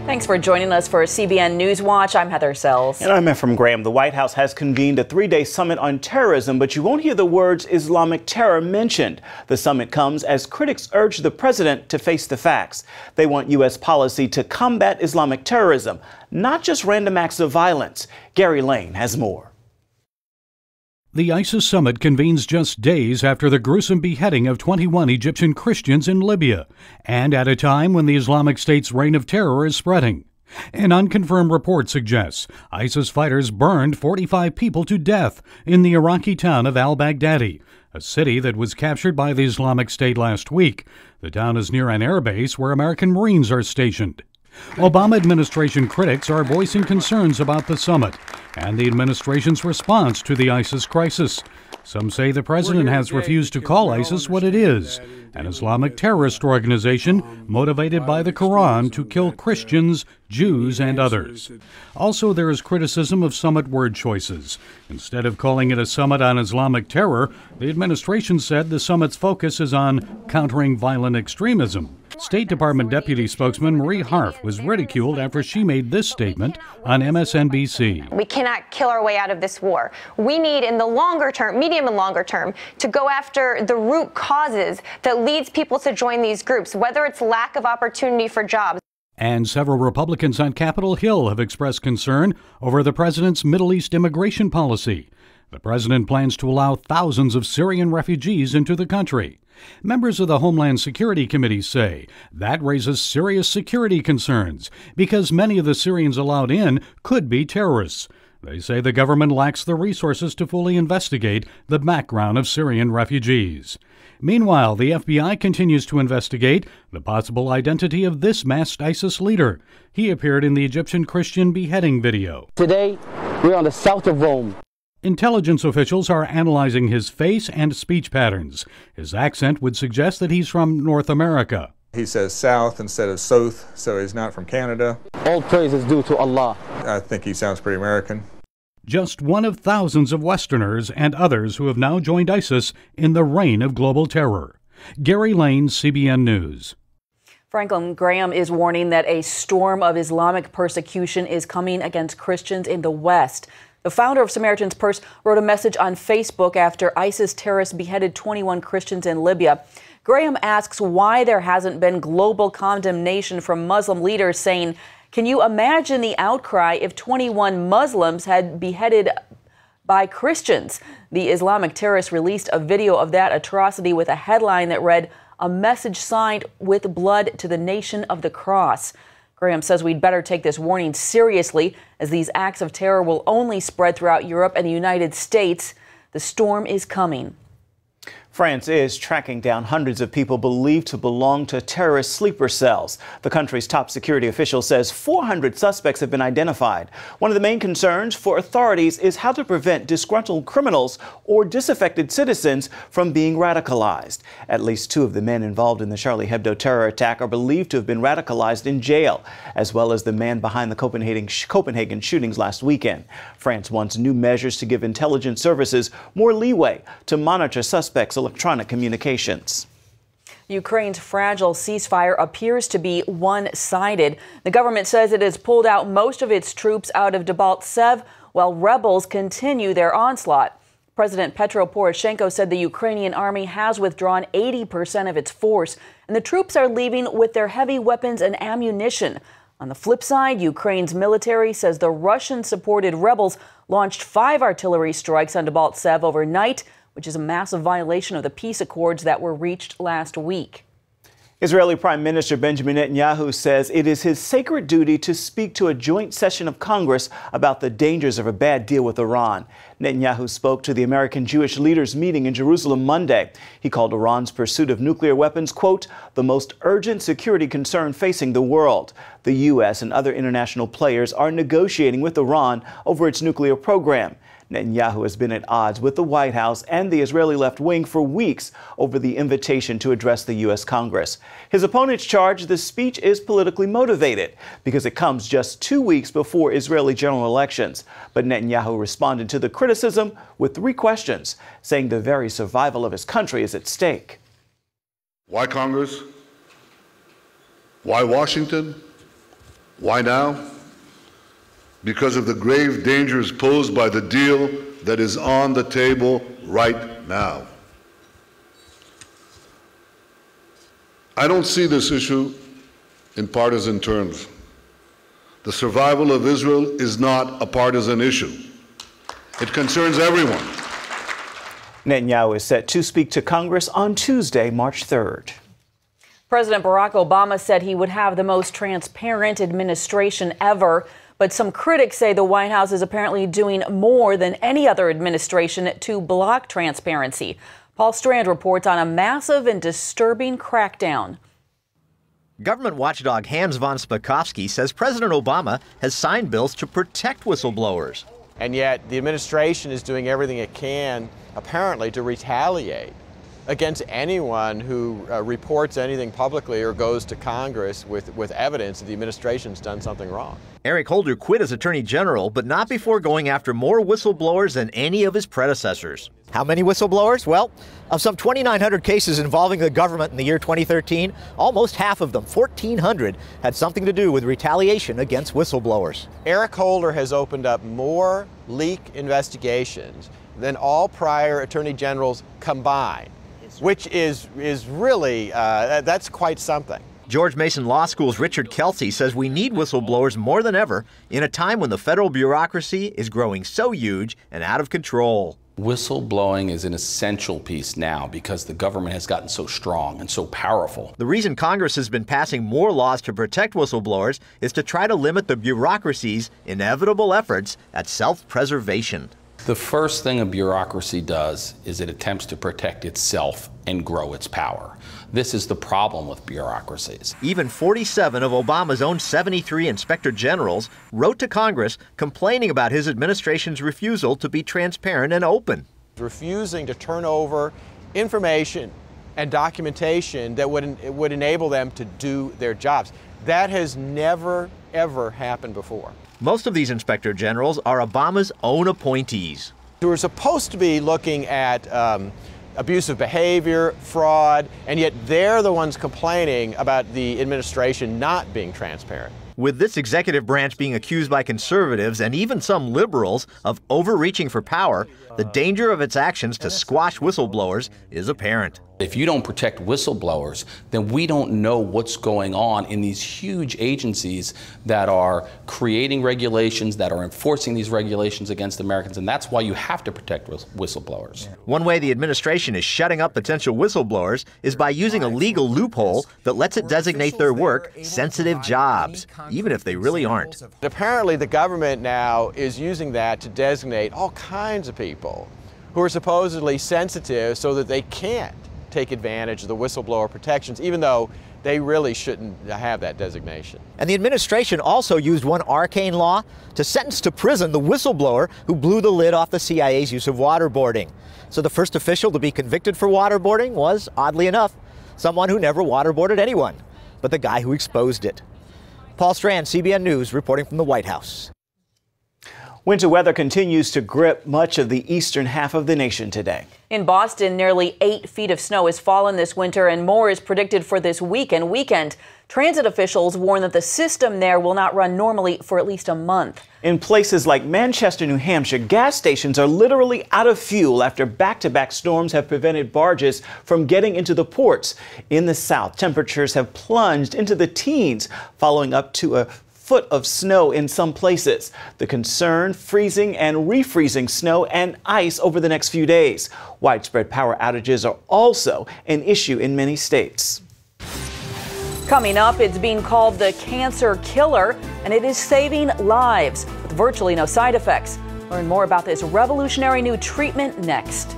Thanks for joining us for CBN News Watch. I'm Heather Sells. And I'm Ephraim Graham. The White House has convened a three-day summit on terrorism, but you won't hear the words Islamic terror mentioned. The summit comes as critics urge the president to face the facts. They want U.S. policy to combat Islamic terrorism, not just random acts of violence. Gary Lane has more. The ISIS summit convenes just days after the gruesome beheading of 21 Egyptian Christians in Libya, and at a time when the Islamic State's reign of terror is spreading. An unconfirmed report suggests ISIS fighters burned 45 people to death in the Iraqi town of al-Baghdadi, a city that was captured by the Islamic State last week. The town is near an airbase where American Marines are stationed. Obama administration critics are voicing concerns about the summit and the administration's response to the ISIS crisis. Some say the president has refused to call ISIS what it is, an Islamic terrorist organization motivated by the Quran to kill Christians, Jews, and others. Also, there is criticism of summit word choices. Instead of calling it a summit on Islamic terror, the administration said the summit's focus is on countering violent extremism. State Department Deputy Spokesman Marie Harf was ridiculed after she made this statement on MSNBC. We cannot kill our way out of this war. We need, in the longer term, medium and longer term, to go after the root causes that leads people to join these groups, whether it's lack of opportunity for jobs. And several Republicans on Capitol Hill have expressed concern over the president's Middle East immigration policy. The president plans to allow thousands of Syrian refugees into the country. Members of the Homeland Security Committee say that raises serious security concerns because many of the Syrians allowed in could be terrorists. They say the government lacks the resources to fully investigate the background of Syrian refugees. Meanwhile, the FBI continues to investigate the possible identity of this masked ISIS leader. He appeared in the Egyptian Christian beheading video. Today, we're on the south of Rome. Intelligence officials are analyzing his face and speech patterns. His accent would suggest that he's from North America. He says south instead of south, so he's not from Canada. All praise is due to Allah. I think he sounds pretty American. Just one of thousands of Westerners and others who have now joined ISIS in the reign of global terror. Gary Lane, CBN News. Franklin Graham is warning that a storm of Islamic persecution is coming against Christians in the West. The founder of Samaritan's Purse wrote a message on Facebook after ISIS terrorists beheaded 21 Christians in Libya. Graham asks why there hasn't been global condemnation from Muslim leaders, saying, "Can you imagine the outcry if 21 Muslims had beheaded by Christians?" The Islamic terrorists released a video of that atrocity with a headline that read, "A message signed with blood to the nation of the cross." Graham says we'd better take this warning seriously, as these acts of terror will only spread throughout Europe and the United States. The storm is coming. France is tracking down hundreds of people believed to belong to terrorist sleeper cells. The country's top security official says 400 suspects have been identified. One of the main concerns for authorities is how to prevent disgruntled criminals or disaffected citizens from being radicalized. At least 2 of the men involved in the Charlie Hebdo terror attack are believed to have been radicalized in jail, as well as the man behind the Copenhagen shootings last weekend. France wants new measures to give intelligence services more leeway to monitor suspects' electronic communications. Ukraine's fragile ceasefire appears to be one-sided. The government says it has pulled out most of its troops out of Debaltseve while rebels continue their onslaught. President Petro Poroshenko said the Ukrainian army has withdrawn 80% of its force, and the troops are leaving with their heavy weapons and ammunition. On the flip side, Ukraine's military says the Russian-supported rebels launched 5 artillery strikes on Debaltseve overnight, which is a massive violation of the peace accords that were reached last week. Israeli Prime Minister Benjamin Netanyahu says it is his sacred duty to speak to a joint session of Congress about the dangers of a bad deal with Iran. Netanyahu spoke to the American Jewish leaders meeting in Jerusalem Monday. He called Iran's pursuit of nuclear weapons, quote, the most urgent security concern facing the world. The U.S. and other international players are negotiating with Iran over its nuclear program. Netanyahu has been at odds with the White House and the Israeli left wing for weeks over the invitation to address the U.S. Congress. His opponents charge the speech is politically motivated because it comes just 2 weeks before Israeli general elections. But Netanyahu responded to the criticism with 3 questions, saying the very survival of his country is at stake. Why Congress? Why Washington? Why now? Because of the grave dangers posed by the deal that is on the table right now. I don't see this issue in partisan terms. The survival of Israel is not a partisan issue. It concerns everyone. Netanyahu is set to speak to Congress on Tuesday, March 3rd. President Barack Obama said he would have the most transparent administration ever. But some critics say the White House is apparently doing more than any other administration to block transparency. Paul Strand reports on a massive and disturbing crackdown. Government watchdog Hans von Spakovsky says President Obama has signed bills to protect whistleblowers. And yet the administration is doing everything it can, apparently, to retaliate against anyone who reports anything publicly or goes to Congress with evidence that the administration's done something wrong. Eric Holder quit as Attorney General, but not before going after more whistleblowers than any of his predecessors. How many whistleblowers? Well, of some 2,900 cases involving the government in the year 2013, almost half of them, 1,400, had something to do with retaliation against whistleblowers. Eric Holder has opened up more leak investigations than all prior Attorney Generals combined, which is really, that's quite something. George Mason Law School's Richard Kelsey says we need whistleblowers more than ever in a time when the federal bureaucracy is growing so huge and out of control. Whistleblowing is an essential piece now because the government has gotten so strong and so powerful. The reason Congress has been passing more laws to protect whistleblowers is to try to limit the bureaucracy's inevitable efforts at self-preservation. The first thing a bureaucracy does is it attempts to protect itself and grow its power. This is the problem with bureaucracies. Even 47 of Obama's own 73 inspector generals wrote to Congress complaining about his administration's refusal to be transparent and open. Refusing to turn over information and documentation that would enable them to do their jobs. That has never, ever happened before. Most of these inspector generals are Obama's own appointees. We're supposed to be looking at abusive behavior, fraud, and yet they're the ones complaining about the administration not being transparent. With this executive branch being accused by conservatives and even some liberals of overreaching for power, the danger of its actions to squash whistleblowers is apparent. If you don't protect whistleblowers, then we don't know what's going on in these huge agencies that are creating regulations, that are enforcing these regulations against Americans, and that's why you have to protect whistleblowers. One way the administration is shutting up potential whistleblowers is by using a legal loophole that lets it designate their work sensitive jobs, even if they really aren't. Apparently the government now is using that to designate all kinds of people who are supposedly sensitive so that they can't take advantage of the whistleblower protections, even though they really shouldn't have that designation. And the administration also used one arcane law to sentence to prison the whistleblower who blew the lid off the CIA's use of waterboarding. So the first official to be convicted for waterboarding was, oddly enough, someone who never waterboarded anyone, but the guy who exposed it. Paul Strand, CBN News, reporting from the White House. Winter weather continues to grip much of the eastern half of the nation today. In Boston, nearly 8 feet of snow has fallen this winter, and more is predicted for this week and weekend. Transit officials warn that the system there will not run normally for at least a month. In places like Manchester, New Hampshire, gas stations are literally out of fuel after back-to-back storms have prevented barges from getting into the ports. In the south, temperatures have plunged into the teens, following up to a foot of snow in some places. The concern, freezing and refreezing snow and ice over the next few days. Widespread power outages are also an issue in many states. Coming up, it's being called the cancer killer, and it is saving lives with virtually no side effects. Learn more about this revolutionary new treatment next.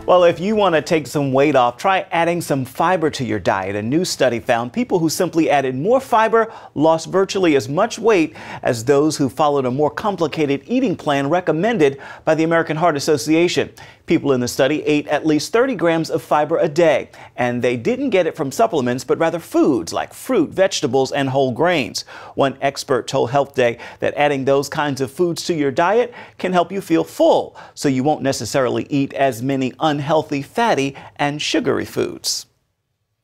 Well, if you want to take some weight off, try adding some fiber to your diet. A new study found people who simply added more fiber lost virtually as much weight as those who followed a more complicated eating plan recommended by the American Heart Association. People in the study ate at least 30 grams of fiber a day, and they didn't get it from supplements, but rather foods like fruit, vegetables, and whole grains. One expert told Health Day that adding those kinds of foods to your diet can help you feel full, so you won't necessarily eat as many unhealthy, fatty, and sugary foods.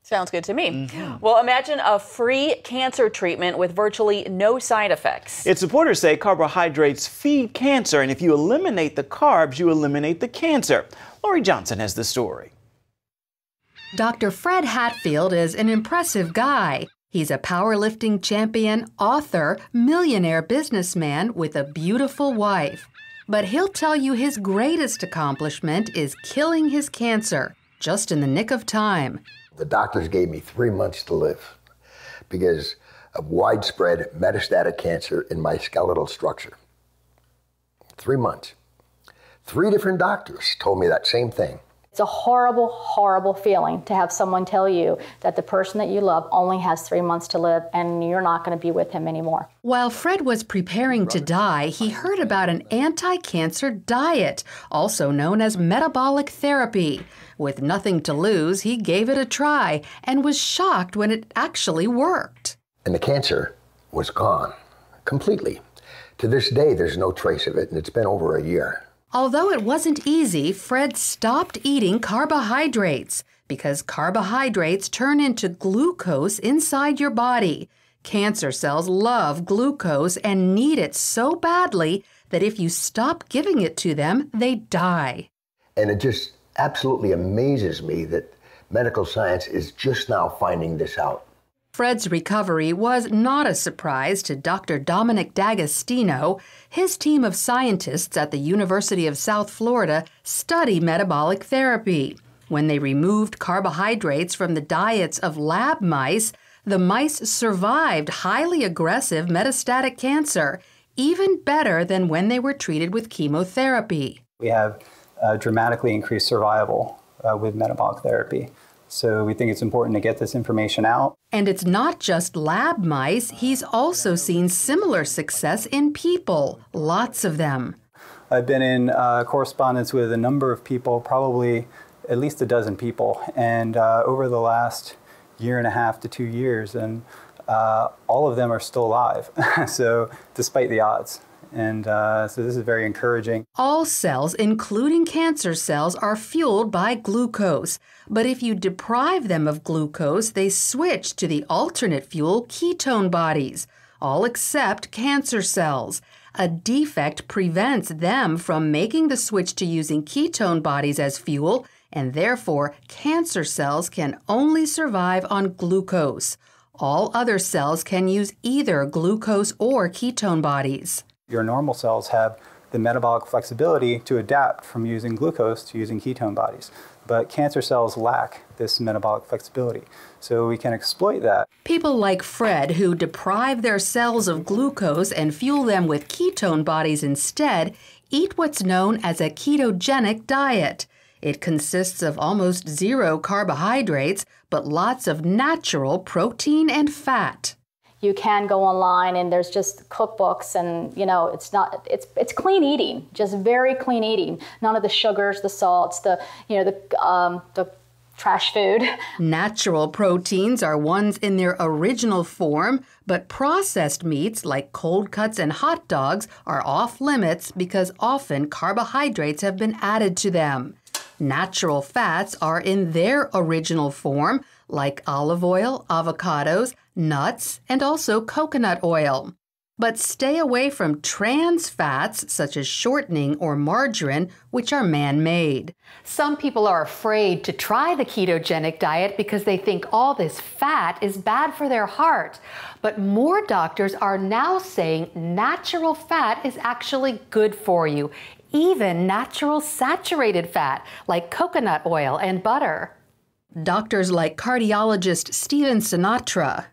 Sounds good to me. Well, imagine a free cancer treatment with virtually no side effects. Its supporters say carbohydrates feed cancer, and if you eliminate the carbs, you eliminate the cancer. Lori Johnson has the story. Dr. Fred Hatfield is an impressive guy. He's a powerlifting champion, author, millionaire businessman with a beautiful wife. But he'll tell you his greatest accomplishment is killing his cancer, just in the nick of time. The doctors gave me 3 months to live because of widespread metastatic cancer in my skeletal structure. 3 months. 3 different doctors told me that same thing. It's a horrible, horrible feeling to have someone tell you that the person that you love only has 3 months to live and you're not going to be with him anymore. While Fred was preparing to die, he heard about an anti-cancer diet, also known as metabolic therapy. With nothing to lose, he gave it a try and was shocked when it actually worked. And the cancer was gone completely. To this day, there's no trace of it, and it's been over a year. Although it wasn't easy, Fred stopped eating carbohydrates because carbohydrates turn into glucose inside your body. Cancer cells love glucose and need it so badly that if you stop giving it to them, they die. And it just absolutely amazes me that medical science is just now finding this out. Fred's recovery was not a surprise to Dr. Dominic D'Agostino. His team of scientists at the University of South Florida study metabolic therapy. When they removed carbohydrates from the diets of lab mice, the mice survived highly aggressive metastatic cancer, even better than when they were treated with chemotherapy. We have dramatically increased survival with metabolic therapy. So we think it's important to get this information out. And it's not just lab mice. He's also seen similar success in people, lots of them. I've been in correspondence with a number of people, probably at least a dozen people, and over the last 1.5 to 2 years, and all of them are still alive, so despite the odds. And so this is very encouraging. All cells, including cancer cells, are fueled by glucose. But if you deprive them of glucose, they switch to the alternate fuel ketone bodies, all except cancer cells. A defect prevents them from making the switch to using ketone bodies as fuel, and therefore cancer cells can only survive on glucose. All other cells can use either glucose or ketone bodies. Your normal cells have the metabolic flexibility to adapt from using glucose to using ketone bodies. But cancer cells lack this metabolic flexibility, so we can exploit that. People like Fred, who deprive their cells of glucose and fuel them with ketone bodies instead, eat what's known as a ketogenic diet. It consists of almost 0 carbohydrates, but lots of natural protein and fat. You can go online and there's just cookbooks and, it's clean eating, just very clean eating. None of the sugars, the salts, the trash food. Natural proteins are ones in their original form, but processed meats like cold cuts and hot dogs are off limits because often carbohydrates have been added to them. Natural fats are in their original form, like olive oil, avocados, nuts, and also coconut oil. But stay away from trans fats such as shortening or margarine, which are man-made. Some people are afraid to try the ketogenic diet because they think all this fat is bad for their heart. But more doctors are now saying natural fat is actually good for you, even natural saturated fat like coconut oil and butter. Doctors like cardiologist Steven Sinatra.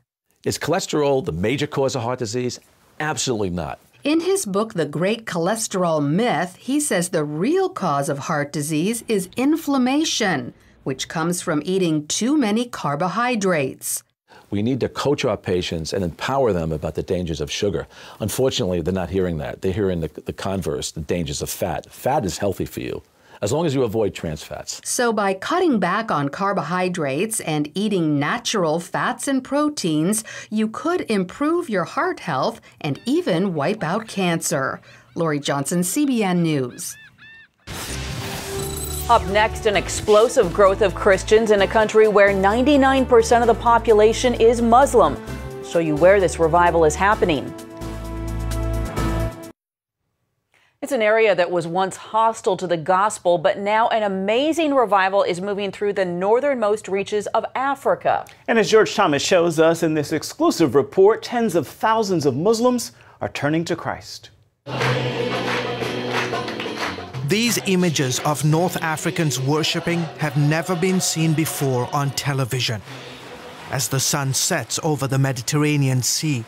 Is cholesterol the major cause of heart disease? Absolutely not. In his book, The Great Cholesterol Myth, he says the real cause of heart disease is inflammation, which comes from eating too many carbohydrates. We need to coach our patients and empower them about the dangers of sugar. Unfortunately, they're not hearing that. They're hearing the converse, the dangers of fat. Fat is healthy for you, as long as you avoid trans fats. So by cutting back on carbohydrates and eating natural fats and proteins, you could improve your heart health and even wipe out cancer. Lori Johnson, CBN News. Up next, an explosive growth of Christians in a country where 99% of the population is Muslim. I'll show you where this revival is happening. It's an area that was once hostile to the gospel, but now an amazing revival is moving through the northernmost reaches of Africa. And as George Thomas shows us in this exclusive report, tens of thousands of Muslims are turning to Christ. These images of North Africans worshipping have never been seen before on television. As the sun sets over the Mediterranean Sea,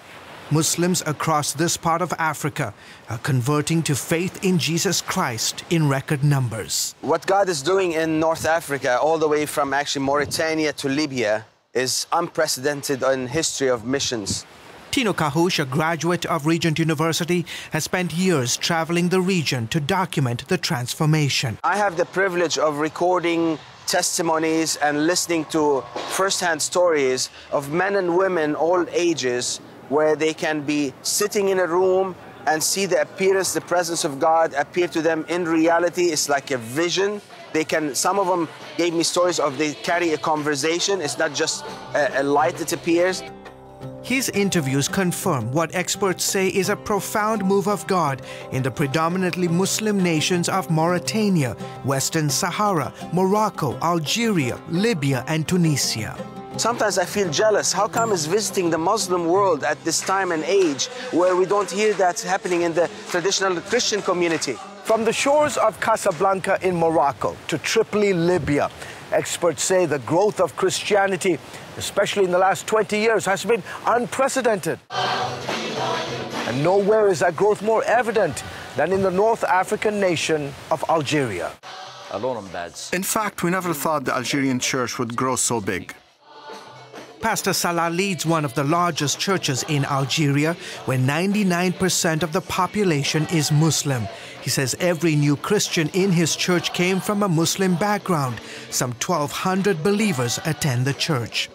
Muslims across this part of Africa are converting to faith in Jesus Christ in record numbers. What God is doing in North Africa, all the way from actually Mauritania to Libya, is unprecedented in history of missions. Tino Kahush, a graduate of Regent University, has spent years traveling the region to document the transformation. I have the privilege of recording testimonies and listening to first-hand stories of men and women, all ages, where they can be sitting in a room and see the appearance, the presence of God appear to them in reality. It's like a vision. Some of them gave me stories of they carry a conversation. It's not just a light that appears. His interviews confirm what experts say is a profound move of God in the predominantly Muslim nations of Mauritania, Western Sahara, Morocco, Algeria, Libya, and Tunisia. Sometimes I feel jealous. How come it's visiting the Muslim world at this time and age where we don't hear that happening in the traditional Christian community? From the shores of Casablanca in Morocco to Tripoli, Libya, experts say the growth of Christianity, especially in the last 20 years, has been unprecedented. And nowhere is that growth more evident than in the North African nation of Algeria. In fact, we never thought the Algerian church would grow so big. Pastor Salah leads one of the largest churches in Algeria, where 99% of the population is Muslim. He says every new Christian in his church came from a Muslim background. Some 1,200 believers attend the church.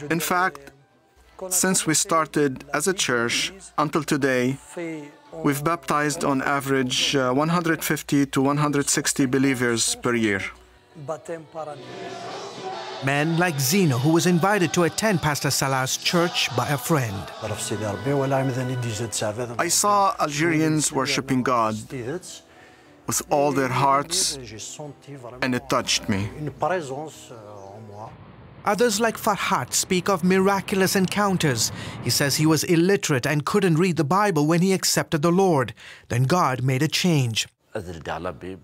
In fact, since we started as a church until today, we've baptized on average 150 to 160 believers per year. Men like Zino, who was invited to attend Pastor Salah's church by a friend. I saw Algerians worshiping God with all their hearts, and it touched me. Others like Farhat speak of miraculous encounters. He says he was illiterate and couldn't read the Bible when he accepted the Lord. Then God made a change.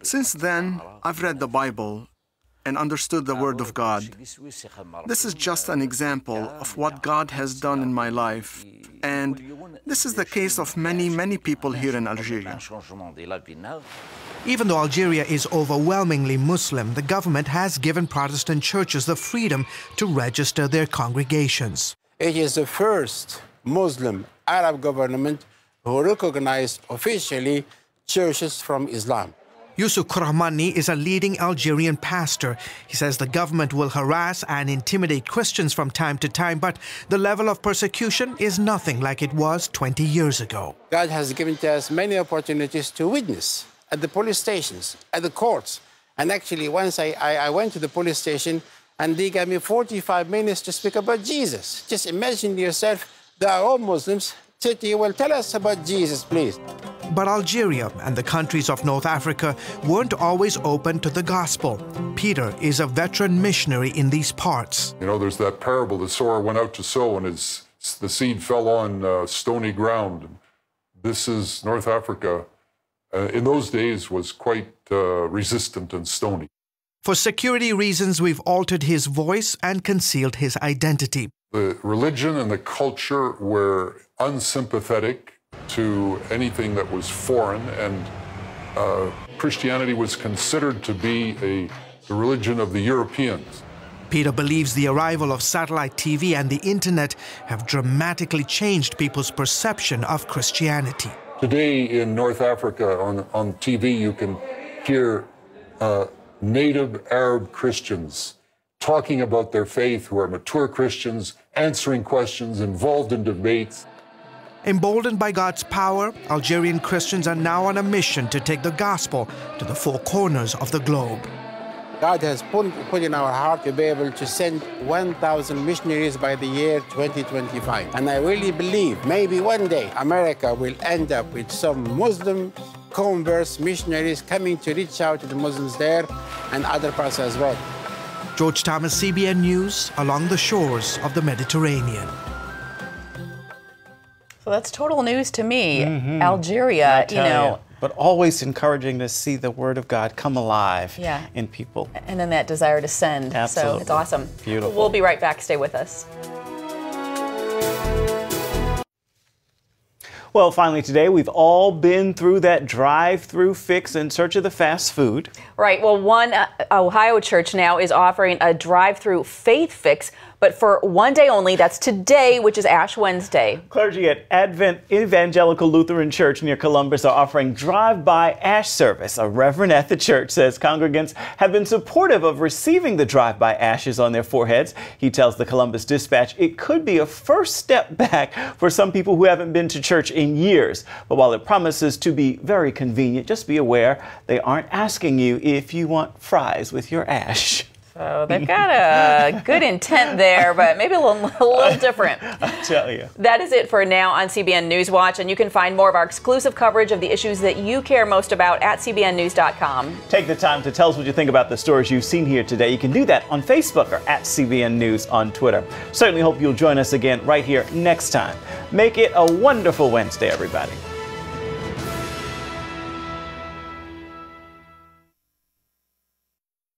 Since then, I've read the Bible and understood the Word of God. This is just an example of what God has done in my life, and this is the case of many people here in Algeria. Even though Algeria is overwhelmingly Muslim, the government has given Protestant churches the freedom to register their congregations. It is the first Muslim Arab government who recognized officially churches from Islam. Yusuf Krahmani is a leading Algerian pastor. He says the government will harass and intimidate Christians from time to time, but the level of persecution is nothing like it was 20 years ago. God has given to us many opportunities to witness at the police stations, at the courts. And actually, once I went to the police station and they gave me 45 minutes to speak about Jesus. Just imagine yourself, they are all Muslims. Well, tell us about Jesus, please. But Algeria and the countries of North Africa weren't always open to the gospel. Peter is a veteran missionary in these parts. You know, there's that parable, the sower went out to sow and the seed fell on stony ground. This is North Africa. In those days was quite resistant and stony. For security reasons, we've altered his voice and concealed his identity. The religion and the culture were unsympathetic to anything that was foreign, and Christianity was considered to be the religion of the Europeans. Peter believes the arrival of satellite TV and the internet have dramatically changed people's perception of Christianity. Today in North Africa on TV you can hear native Arab Christians talking about their faith, who are mature Christians, answering questions, involved in debates. Emboldened by God's power, Algerian Christians are now on a mission to take the gospel to the four corners of the globe. God has put in our heart to be able to send 1,000 missionaries by the year 2025. And I really believe maybe one day America will end up with some Muslim converts, missionaries coming to reach out to the Muslims there and other parts as well. George Thomas, CBN News, along the shores of the Mediterranean. So that's total news to me. Algeria, you know. But always encouraging to see the Word of God come alive in people. And then that desire to send. Absolutely. So it's awesome. Beautiful. We'll be right back. Stay with us. Well, finally today, we've all been through that drive-through fix in search of the fast food. Right. Well, one Ohio church now is offering a drive-through faith fix, but for one day only. That's today, which is Ash Wednesday. Clergy at Advent Evangelical Lutheran Church near Columbus are offering drive-by ash service. A reverend at the church says congregants have been supportive of receiving the drive-by ashes on their foreheads. He tells the Columbus Dispatch it could be a first step back for some people who haven't been to church in years. But while it promises to be very convenient, just be aware they aren't asking you if you want fries with your ash. So they've got a good intent there, but maybe a little different. I tell you. That is it for now on CBN News Watch, and you can find more of our exclusive coverage of the issues that you care most about at cbnnews.com. Take the time to tell us what you think about the stories you've seen here today. You can do that on Facebook or at CBN News on Twitter. Certainly hope you'll join us again right here next time. Make it a wonderful Wednesday, everybody.